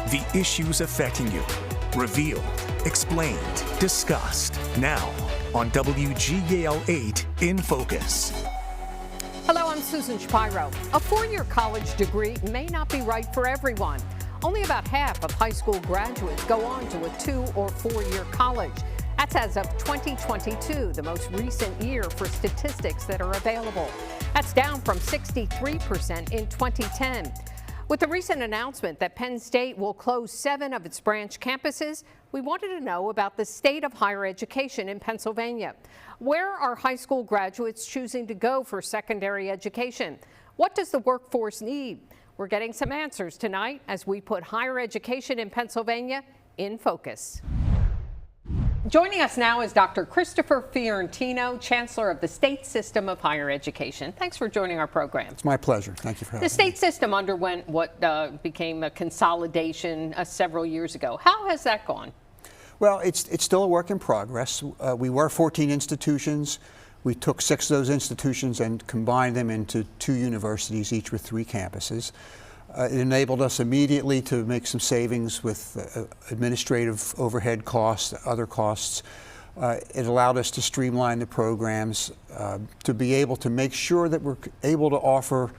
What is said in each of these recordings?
The issues affecting you. Revealed, explained, discussed. Now on WGAL 8 in Focus. Hello, I'm Susan Shapiro. A four-year college degree may not be right for everyone. Only about half of high school graduates go on to a 2- or 4-year college. That's as of 2022, the most recent year for statistics that are available. That's down from 63% in 2010. With the recent announcement that Penn State will close 7 of its branch campuses, we wanted to know about the state of higher education in Pennsylvania. Where are high school graduates choosing to go for secondary education? What does the workforce need? We're getting some answers tonight as we put higher education in Pennsylvania in focus. Joining us now is Dr. Christopher Fiorentino, Chancellor of the State System of Higher Education. Thanks for joining our program. It's my pleasure. Thank you for having me. The state system underwent what became a consolidation several years ago. How has that gone? Well, it's still a work in progress. We were 14 institutions. We took 6 of those institutions and combined them into 2 universities, each with 3 campuses. It enabled us immediately to make some savings with administrative overhead costs, other costs. It allowed us to streamline the programs, to be able to make sure that we're able to offer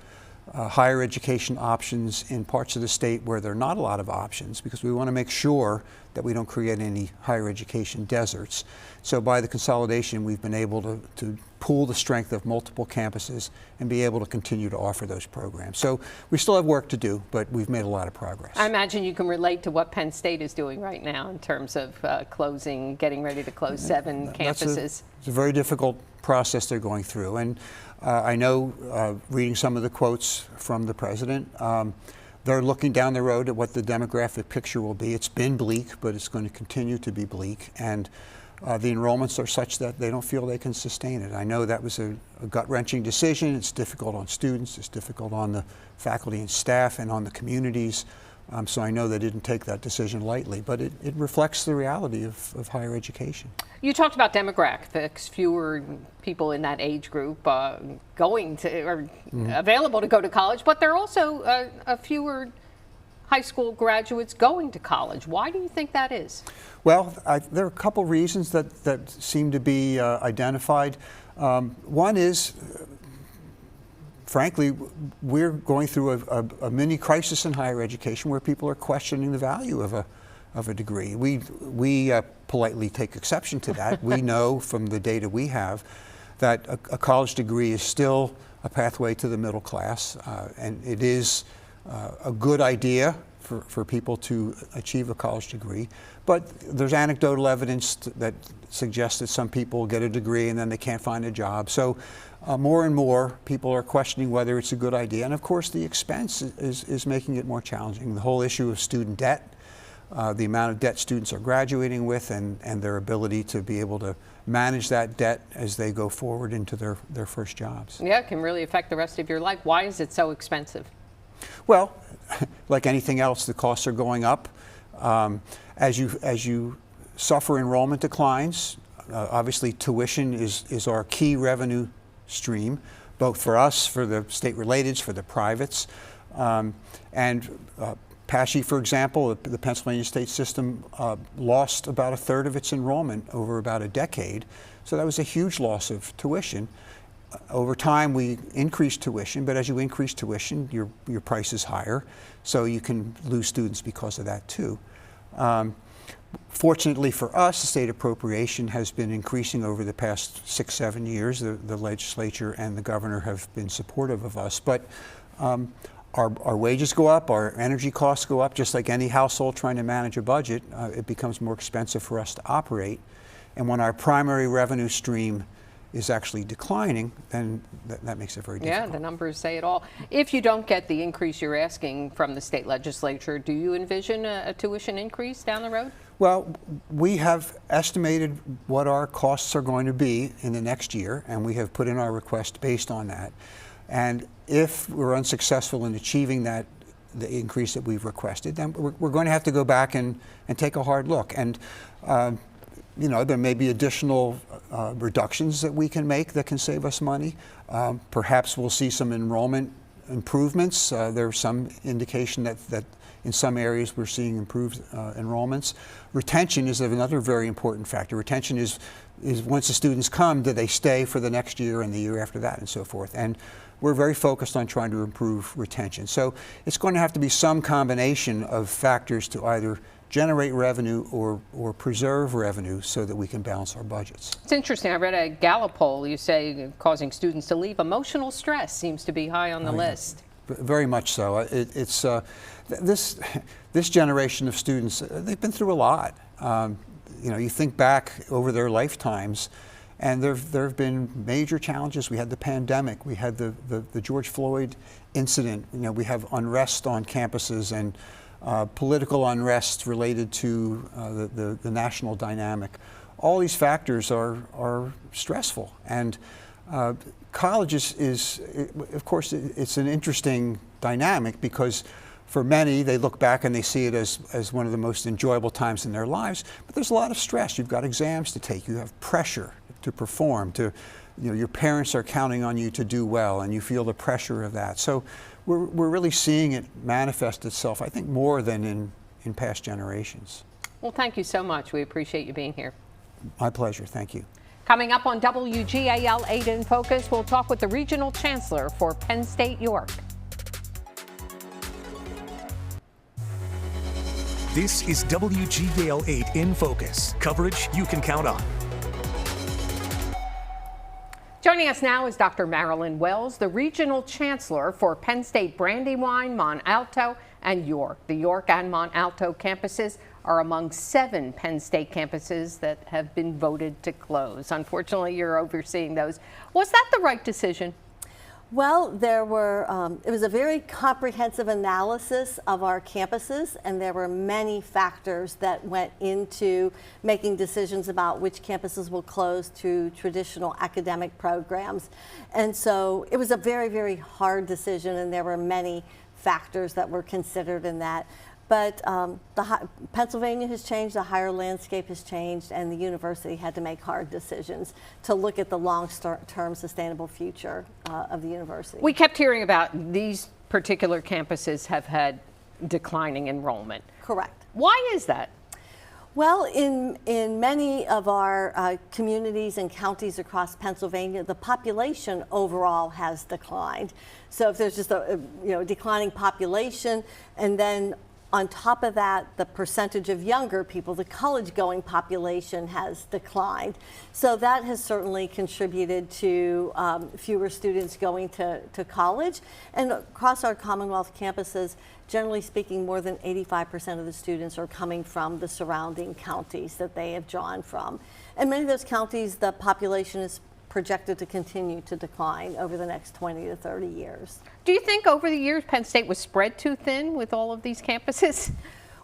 higher education options in parts of the state where there are not a lot of options, because we want to make sure that we don't create any higher education deserts. So by the consolidation, we've been able to pool the strength of multiple campuses and be able to continue to offer those programs. So we still have work to do, but we've made a lot of progress. I imagine you can relate to what Penn State is doing right now in terms of getting ready to close 7 campuses. It's a very difficult process they're going through. And I know, reading some of the quotes from the president, they're looking down the road at what the demographic picture will be. It's been bleak, but it's going to continue to be bleak. And the enrollments are such that they don't feel they can sustain it. I know that was a gut-wrenching decision. It's difficult on students. It's difficult on the faculty and staff and on the communities. So I know they didn't take that decision lightly, but it reflects the reality of higher education. You talked about demographics, fewer people in that age group going to or available to go to college, but there are also fewer high school graduates going to college. Why do you think that is? Well, there are a couple reasons that seem to be identified. One is, frankly, we're going through a mini crisis in higher education where people are questioning the value of a degree. We politely take exception to that. We know from the data we have that a college degree is still a pathway to the middle class, and it is a good idea for people to achieve a college degree. But there's anecdotal evidence that suggests that some people get a degree and then they can't find a job. So more and more people are questioning whether it's a good idea. And of course the expense is making it more challenging. The whole issue of student debt, the amount of debt students are graduating with, and their ability to be able to manage that debt as they go forward into their first jobs. Yeah, it can really affect the rest of your life. Why is it so expensive? Well, like anything else, the costs are going up. As you suffer enrollment declines, obviously tuition is our key revenue stream, both for us, for the state relateds, for the privates. PASSHE, for example, the Pennsylvania State System lost about a third of its enrollment over about a decade. So that was a huge loss of tuition. Over time, we increased tuition, but as you increase tuition, your price is higher, so you can lose students because of that too. Fortunately for us, the state appropriation has been increasing over the past 6-7 years. The legislature and the governor have been supportive of us, but our wages go up, our energy costs go up, just like any household trying to manage a budget. It becomes more expensive for us to operate, and when our primary revenue stream is actually declining, then that makes it very difficult. Yeah, the numbers say it all. If you don't get the increase you're asking from the state legislature, do you envision a tuition increase down the road? Well, we have estimated what our costs are going to be in the next year, and we have put in our request based on that. And if we're unsuccessful in achieving the increase that we've requested, then we're going to have to go back and take a hard look. And you know, there may be additional reductions that we can make that can save us money. Perhaps we'll see some enrollment improvements. There's some indication that In some areas, we're seeing improved enrollments. Retention is another very important factor. Retention is once the students come, do they stay for the next year and the year after that and so forth. And we're very focused on trying to improve retention. So it's going to have to be some combination of factors to either generate revenue or preserve revenue so that we can balance our budgets. It's interesting. I read a Gallup poll. You say causing students to leave. Emotional stress seems to be high on the list. Very much so. It's this generation of students, they've been through a lot. You know, you think back over their lifetimes, and there have been major challenges. We had the pandemic. We had the George Floyd incident. You know, we have unrest on campuses and political unrest related to the national dynamic. All these factors are stressful, and college is of course, it's an interesting dynamic because for many, they look back and they see it as one of the most enjoyable times in their lives, but there's a lot of stress. You've got exams to take, you have pressure to perform, you know, your parents are counting on you to do well, and you feel the pressure of that. So we're really seeing it manifest itself, I think, more than in past generations. Well, thank you so much. We appreciate you being here. My pleasure. Thank you. Coming up on WGAL 8 in Focus, we'll talk with the Regional Chancellor for Penn State York. This is WGAL 8 in Focus, coverage you can count on. Joining us now is Dr. Marilyn Wells, the Regional Chancellor for Penn State Brandywine, Mont Alto, and York. The York and Mont Alto campuses are among 7 Penn State campuses that have been voted to close. Unfortunately, you're overseeing those. Was that the right decision? Well, there were, it was a very comprehensive analysis of our campuses, and there were many factors that went into making decisions about which campuses will close to traditional academic programs. And so it was a very, very hard decision, and there were many factors that were considered in that. But Pennsylvania has changed, the higher landscape has changed, and the university had to make hard decisions to look at the long-term sustainable future of the university. We kept hearing about these particular campuses have had declining enrollment. Correct. Why is that? Well, in many of our communities and counties across Pennsylvania, the population overall has declined. So if there's just a declining population, and then on top of that, the percentage of younger people, the college-going population, has declined. So that has certainly contributed to fewer students going to college. And across our Commonwealth campuses, generally speaking, more than 85% of the students are coming from the surrounding counties that they have drawn from. And many of those counties, the population is projected to continue to decline over the next 20 to 30 years. Do you think over the years Penn State was spread too thin with all of these campuses?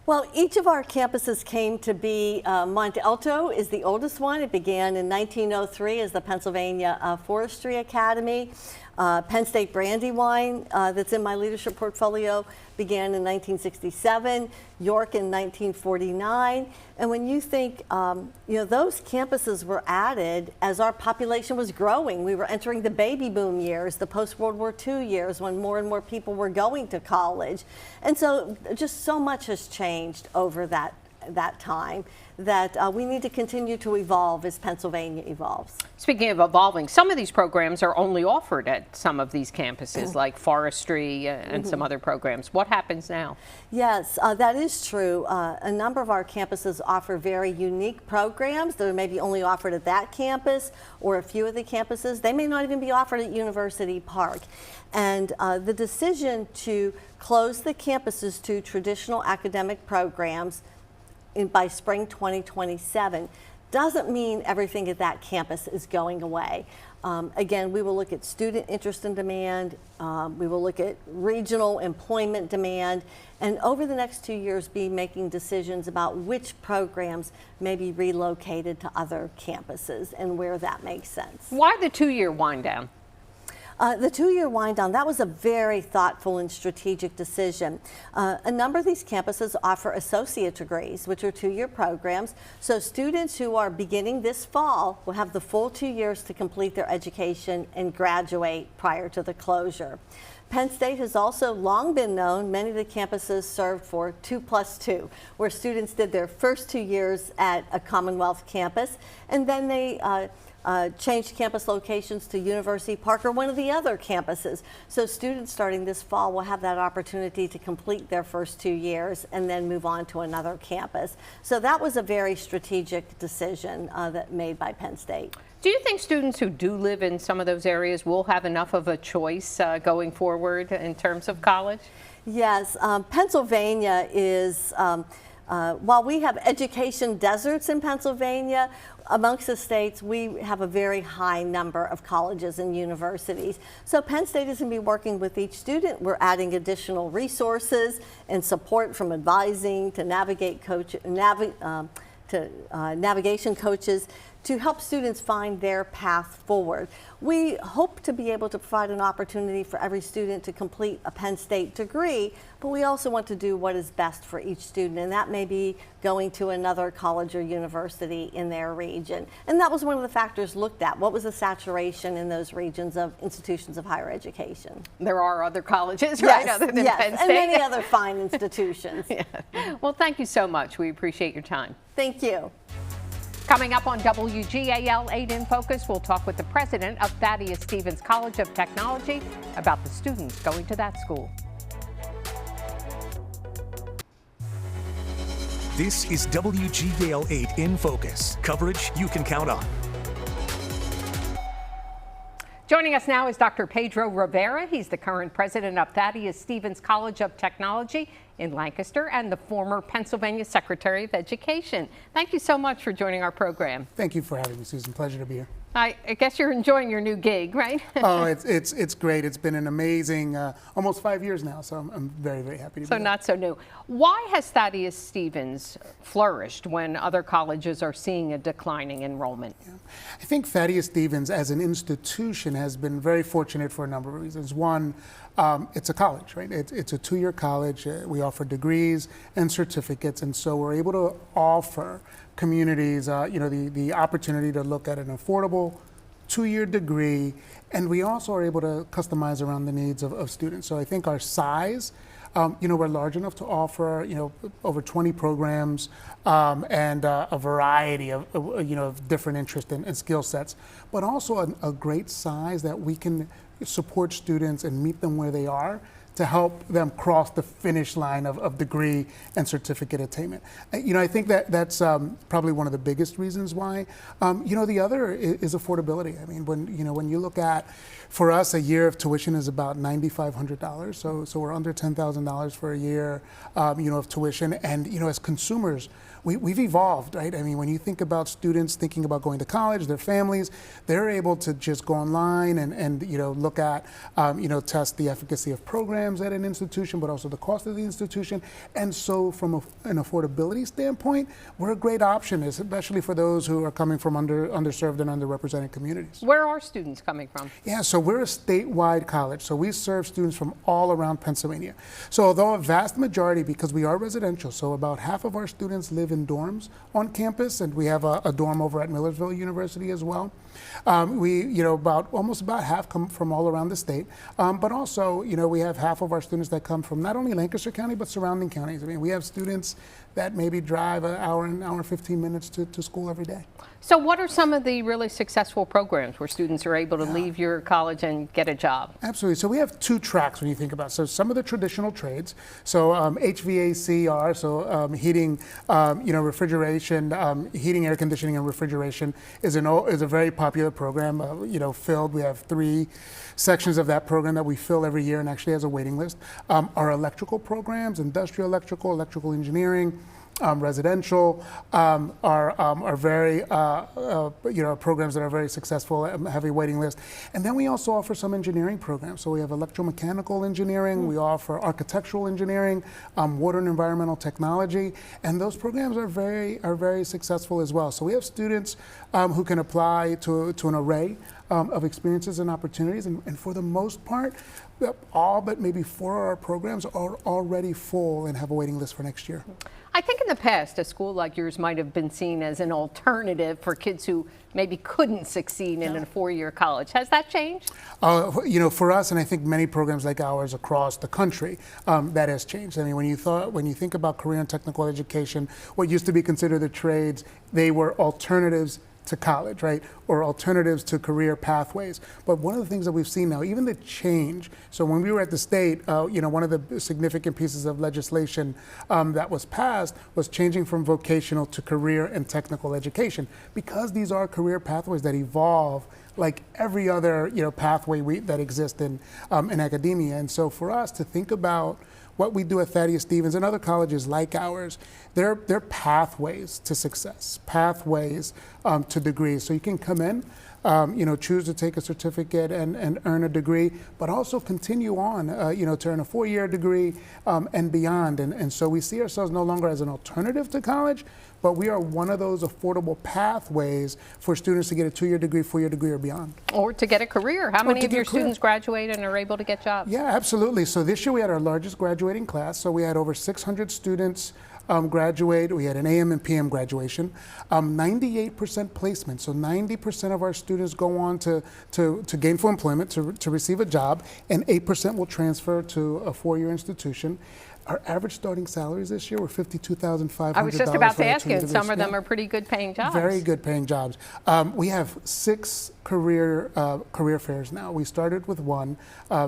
Well, each of our campuses came to be. Mont Alto is the oldest one. It began in 1903 as the Pennsylvania Forestry Academy. Penn State Brandywine, that's in my leadership portfolio, began in 1967, York in 1949. And when you think, those campuses were added as our population was growing. We were entering the baby boom years, the post-World War II years, when more and more people were going to college. And so just so much has changed over that time that we need to continue to evolve as Pennsylvania evolves. Speaking of evolving, some of these programs are only offered at some of these campuses, like forestry and some other programs. What happens now? Yes, that is true. A number of our campuses offer very unique programs that are maybe only offered at that campus or a few of the campuses. They may not even be offered at University Park. And the decision to close the campuses to traditional academic programs by spring 2027 doesn't mean everything at that campus is going away. Again, we will look at student interest and demand, we will look at regional employment demand, and over the next 2 years be making decisions about which programs may be relocated to other campuses and where that makes sense. Why the 2-year wind down? The 2-year wind down, that was a very thoughtful and strategic decision. A number of these campuses offer associate degrees, which are 2-year programs. So students who are beginning this fall will have the full 2 years to complete their education and graduate prior to the closure. Penn State has also long been known, many of the campuses served for 2+2, where students did their first 2 years at a Commonwealth campus, and then they changed campus locations to University Park or one of the other campuses. So students starting this fall will have that opportunity to complete their first 2 years and then move on to another campus. So that was a very strategic decision that made by Penn State. Do you think students who do live in some of those areas will have enough of a choice going forward in terms of college? Yes, Pennsylvania is, while we have education deserts in Pennsylvania, amongst the states, we have a very high number of colleges and universities. So Penn State is going to be working with each student. We're adding additional resources and support from advising to navigation coaches to help students find their path forward. We hope to be able to provide an opportunity for every student to complete a Penn State degree, but we also want to do what is best for each student, and that may be going to another college or university in their region. And that was one of the factors looked at. What was the saturation in those regions of institutions of higher education? There are other colleges, right, Yes, other than yes, Penn State? and many other fine institutions. Yeah. Well, thank you so much. We appreciate your time. Thank you. Coming up on WGAL 8 in Focus, we'll talk with the president of Thaddeus Stevens College of Technology about the students going to that school. This is WGAL 8 in Focus, coverage you can count on. Joining us now is Dr. Pedro Rivera. He's the current president of Thaddeus Stevens College of Technology in Lancaster and the former Pennsylvania Secretary of Education. Thank you so much for joining our program. Thank you for having me, Susan. Pleasure to be here. I guess you're enjoying your new gig, right? Oh, it's great. It's been an amazing almost 5 years now, so I'm very, very happy to be So here. not so new. Why has Thaddeus Stevens flourished when other colleges are seeing a declining enrollment? Yeah. I think Thaddeus Stevens as an institution has been very fortunate for a number of reasons. One, it's a college, right? It's a 2-year college. We offer degrees and certificates, and so we're able to offer communities, the opportunity to look at an affordable 2-year degree, and we also are able to customize around the needs of students. So I think our size, we're large enough to offer, over 20 programs and a variety of different interests and skill sets, but also a great size that we can support students and meet them where they are to help them cross the finish line of degree and certificate attainment. I think that's probably one of the biggest reasons why. The other is affordability. I mean, when you look at, for us, a year of tuition is about $9,500. So we're under $10,000 for a year, of tuition. And as consumers, we've evolved, right? I mean, when you think about students thinking about going to college, their families, they're able to just go online and look at, test the efficacy of programs at an institution, but also the cost of the institution. And so from an affordability standpoint, we're a great option, especially for those who are coming from underserved and underrepresented communities. Where are students coming from? Yeah, so we're a statewide college, so we serve students from all around Pennsylvania. So although a vast majority, because we are residential, so about half of our students live in dorms on campus, and we have a dorm over at Millersville University as well. Almost about half come from all around the state, but also, we have half of our students that come from not only Lancaster County, but surrounding counties. I mean, we have students that maybe drive an hour and 15 minutes to school every day. So what are some of the really successful programs where students are able to leave your college and get a job? Absolutely. So we have 2 tracks when you think about it. So some of the traditional trades, so HVACR, so heating, refrigeration, heating, air conditioning, and refrigeration is a very popular program. Filled. We have 3 sections of that program that we fill every year and actually has a waiting list. Our electrical programs, industrial electrical engineering, residential are very, programs that are very successful, have a waiting list. And then we also offer some engineering programs. So we have electromechanical engineering, we offer architectural engineering, water and environmental technology, and those programs are very successful as well. So we have students who can apply to an array of experiences and opportunities. And for the most part, all but maybe 4 of our programs are already full and have a waiting list for next year. I think in the past, a school like yours might have been seen as an alternative for kids who maybe couldn't succeed in a 4-year college. Has that changed? You know, for us, and I think many programs like ours across the country, that has changed. I mean, when you think about career and technical education, what used to be considered the trades, they were alternatives to college, right? Or alternatives to career pathways. But one of the things that we've seen now, even the change, so when we were at the state, you know, one of the significant pieces of legislation that was passed was changing from vocational to career and technical education, because these are career pathways that evolve like every other, you know, pathway that exists in academia. And so for us to think about what we do at Thaddeus-Stevens and other colleges like ours, they're pathways to success, pathways to degrees. So you can come in, you know, choose to take a certificate and earn a degree, but also continue on, you know, to earn a 4-year degree and beyond. And so we see ourselves no longer as an alternative to college, but we are one of those affordable pathways for students to get a 2-year degree, 4-year degree, or beyond. Or to get a career. How many of your students graduate and are able to get jobs? Yeah, absolutely. So this year we had our largest graduating class. So we had over 600 students graduate. We had an AM and PM graduation. 98% placement. So 90% of our students go on to gainful employment, to receive a job, and 8% will transfer to a 4-year institution. Our average starting salaries this year were $52,500. I was just about to ask you, and some of them are pretty good paying jobs. Very good paying jobs. We have 6 career fairs now. We started with 1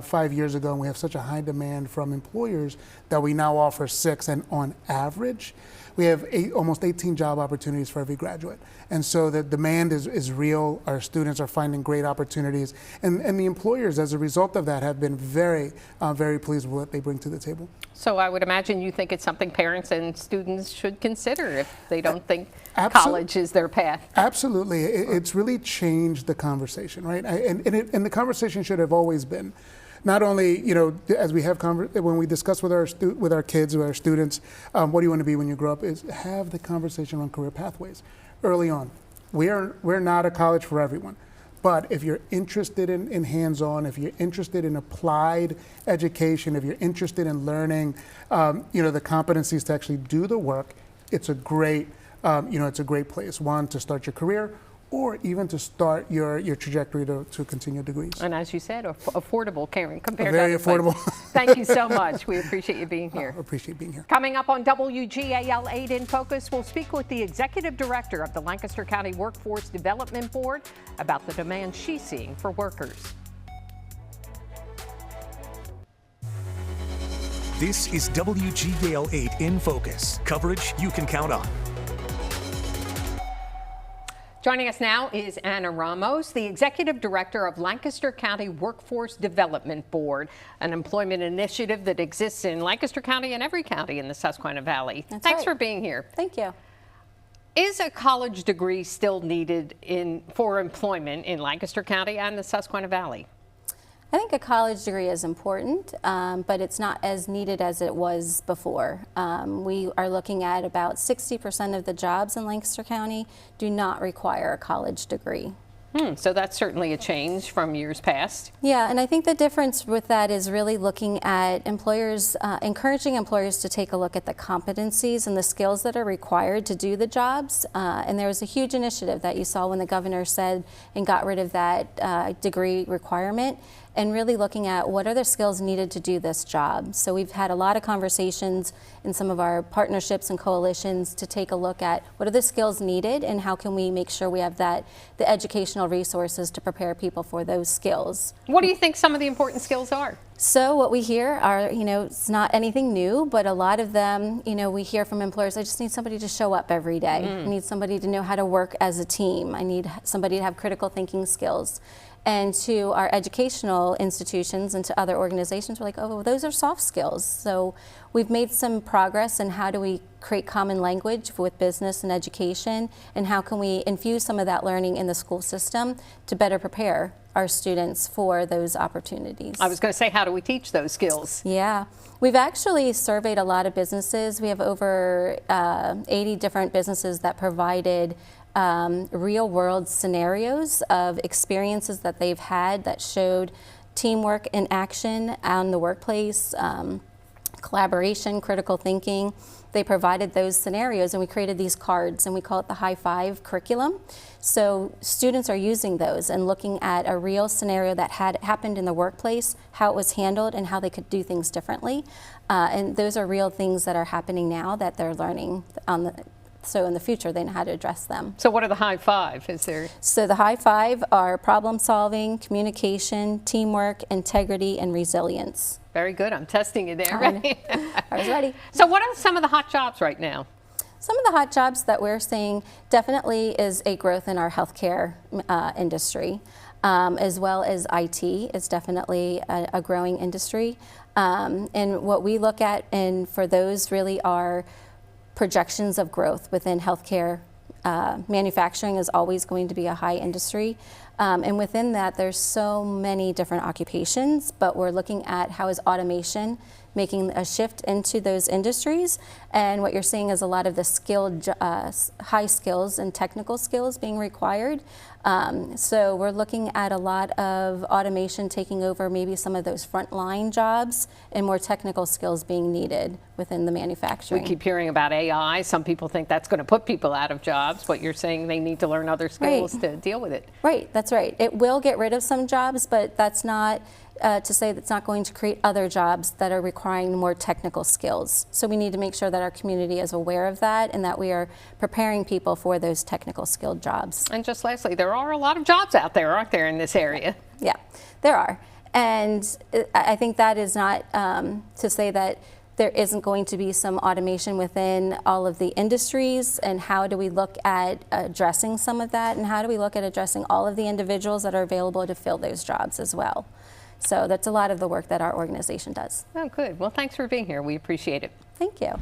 5 years ago, and we have such a high demand from employers that we now offer 6. And on average, we have almost 18 job opportunities for every graduate. And so the demand is real. Our students are finding great opportunities. And the employers, as a result of that, have been very, very pleased with what they bring to the table. So I would imagine you think it's something parents and students should consider if they don't think college is their path. Absolutely. It's really changed the conversation, right? And the conversation should have always been, not only, you know, as we have when we discuss with our kids, with our students, what do you want to be when you grow up, is have the conversation on career pathways early on. We're not a college for everyone. But if you're interested in hands-on, if you're interested in applied education, if you're interested in learning, you know, the competencies to actually do the work, it's a great, you know, it's a great place. 1, to start your career, or even to start your trajectory to continue degrees. And as you said, affordable, Karen, compared Very to other affordable. places. Thank you so much. We appreciate you being here. Appreciate being here. Coming up on WGAL 8 in Focus, we'll speak with the Executive Director of the Lancaster County Workforce Development Board about the demand she's seeing for workers. This is WGAL 8 in Focus, coverage you can count on. Joining us now is Anna Ramos, the Executive Director of Lancaster County Workforce Development Board, an employment initiative that exists in Lancaster County and every county in the Susquehanna Valley. Thanks for being here. Thank you. Is a college degree still needed for employment in Lancaster County and the Susquehanna Valley? I think a college degree is important, but it's not as needed as it was before. We are looking at about 60% of the jobs in Lancaster County do not require a college degree. So that's certainly a change from years past. Yeah, and I think the difference with that is really looking at employers, encouraging employers to take a look at the competencies and the skills that are required to do the jobs. And there was a huge initiative that you saw when the governor said and got rid of that degree requirement, and really looking at what are the skills needed to do this job. So we've had a lot of conversations in some of our partnerships and coalitions to take a look at what are the skills needed and how can we make sure we have the educational resources to prepare people for those skills. What do you think some of the important skills are? So what we hear are, you know, it's not anything new, but a lot of them, you know, we hear from employers, I just need somebody to show up every day. I need somebody to know how to work as a team. I need somebody to have critical thinking skills. And to our educational institutions and to other organizations, we're like, oh, well, those are soft skills. So we've made some progress in how do we create common language with business and education, and how can we infuse some of that learning in the school system to better prepare our students for those opportunities. I was going to say, how do we teach those skills? Yeah, we've actually surveyed a lot of businesses. We have over 80 different businesses that provided real world scenarios of experiences that they've had that showed teamwork in action on the workplace, collaboration, critical thinking. They provided those scenarios and we created these cards and we call it the High Five curriculum. So students are using those and looking at a real scenario that had happened in the workplace, how it was handled and how they could do things differently. And those are real things that are happening now that they're learning so in the future they know how to address them. So what are the High Five? Is there? So the High Five are problem solving, communication, teamwork, integrity, and resilience. Very good. I'm testing you there. I was ready. So what are some of the hot jobs right now? Some of the hot jobs that we're seeing definitely is a growth in our healthcare industry, as well as IT is definitely a growing industry. And what we look at, and for those really are projections of growth within healthcare. Manufacturing is always going to be a high industry. And within that, there's so many different occupations, but we're looking at how is automation making a shift into those industries. And what you're seeing is a lot of the skilled, high skills and technical skills being required. So we're looking at a lot of automation taking over maybe some of those frontline jobs and more technical skills being needed within the manufacturing. We keep hearing about AI. Some people think that's going to put people out of jobs, but you're saying they need to learn other skills to deal with it. Right, that's right. It will get rid of some jobs, but that's not to say that's not going to create other jobs that are requiring more technical skills. So we need to make sure that our community is aware of that and that we are preparing people for those technical skilled jobs. And just lastly, there are a lot of jobs out there, aren't there, in this area? Yeah, there are. And I think that is not to say that there isn't going to be some automation within all of the industries, and how do we look at addressing some of that, and how do we look at addressing all of the individuals that are available to fill those jobs as well. So that's a lot of the work that our organization does. Oh, good. Well, thanks for being here. We appreciate it. Thank you.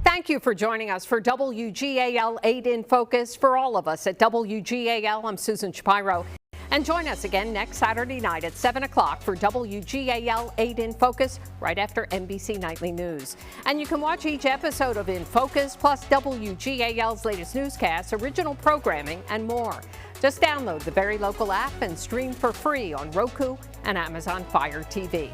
Thank you for joining us for WGAL 8 in Focus. For all of us at WGAL, I'm Susan Shapiro. And join us again next Saturday night at 7 o'clock for WGAL 8 in Focus, right after NBC Nightly News. And you can watch each episode of In Focus, plus WGAL's latest newscasts, original programming, and more. Just download the Very Local app and stream for free on Roku and Amazon Fire TV.